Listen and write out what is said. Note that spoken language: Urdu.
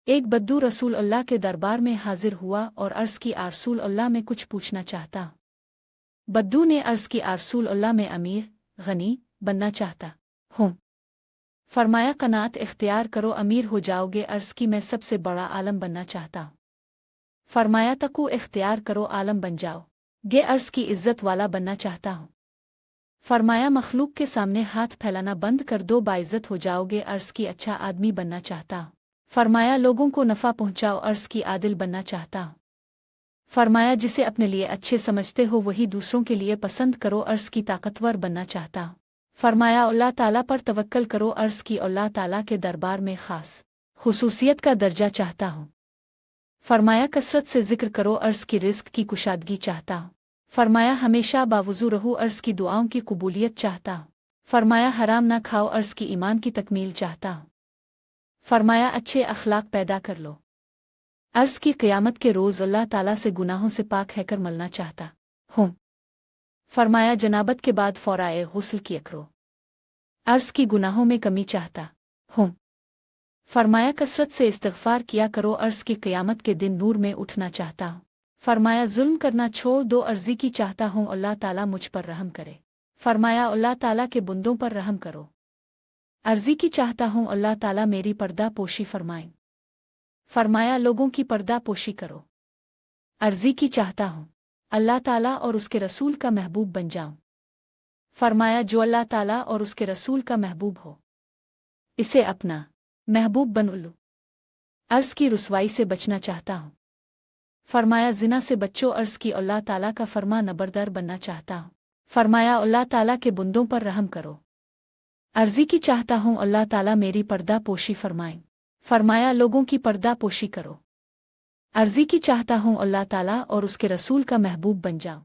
ایک بدو رسول اللہ کے دربار میں حاضر ہوا اور عرض کی رسول اللہ میں کچھ پوچھنا چاہتا ہوں۔ بدو نے عرض کی رسول اللہ میں امیر غنی بننا چاہتا ہوں۔ فرمایا قناعت اختیار کرو، امیر ہو جاؤ گے۔ عرض کی میں سب سے بڑا عالم بننا چاہتا ہوں۔ فرمایا تقوی اختیار کرو، عالم بن جاؤ گے۔ عرض کی عزت والا بننا چاہتا ہوں۔ فرمایا مخلوق کے سامنے ہاتھ پھیلانا بند کر دو، باعزت ہو جاؤ گے۔ عرض کی اچھا آدمی بننا چاہتا ہوں۔ فرمایا لوگوں کو نفع پہنچاؤ۔ عرض کی عادل بننا چاہتا ہوں۔ فرمایا جسے اپنے لیے اچھے سمجھتے ہو وہی دوسروں کے لیے پسند کرو۔ عرض کی طاقتور بننا چاہتا ہوں۔ فرمایا اللہ تعالیٰ پر توکل کرو۔ عرض کی اللہ تعالیٰ کے دربار میں خاص خصوصیت کا درجہ چاہتا ہوں۔ فرمایا کثرت سے ذکر کرو۔ عرض کی رزق کی کشادگی چاہتا ہوں۔ فرمایا ہمیشہ باوضو رہو۔ عرض کی دعاؤں کی قبولیت چاہتا ہوں۔ فرمایا حرام نہ کھاؤ۔ عرض کی ایمان کی تکمیل چاہتا ہوں۔ فرمایا اچھے اخلاق پیدا کر لو۔ عرض کی قیامت کے روز اللہ تعالیٰ سے گناہوں سے پاک ہے کر ملنا چاہتا ہوں۔ فرمایا جنابت کے بعد فورائے غسل کیا کرو۔ عرض کی گناہوں میں کمی چاہتا ہوں۔ فرمایا کثرت سے استغفار کیا کرو۔ عرض کی قیامت کے دن نور میں اٹھنا چاہتا ہوں۔ فرمایا ظلم کرنا چھوڑ دو۔ عرضی کی چاہتا ہوں اللہ تعالیٰ مجھ پر رحم کرے۔ فرمایا اللہ تعالیٰ کے بندوں پر رحم کرو۔ عرضی کی چاہتا ہوں اللہ تعالیٰ میری پردہ پوشی فرمائیں۔ فرمایا لوگوں کی پردہ پوشی کرو۔ عرضی کی چاہتا ہوں اللہ تعالیٰ اور اس کے رسول کا محبوب بن جاؤں۔ فرمایا جو اللہ تعالیٰ اور اس کے رسول کا محبوب ہو اسے اپنا محبوب بن لو۔ عرض کی رسوائی سے بچنا چاہتا ہوں۔ فرمایا زنا سے بچو۔ عرض کی اللہ تعالیٰ کا فرما نبردار بننا چاہتا ہوں۔ فرمایا اللہ تعالیٰ کے بندوں پر رحم کرو۔ عرضی کی چاہتا ہوں اللہ تعالیٰ میری پردہ پوشی فرمائیں۔ فرمایا لوگوں کی پردہ پوشی کرو۔ عرضی کی چاہتا ہوں اللہ تعالیٰ اور اس کے رسول کا محبوب بن جاؤں۔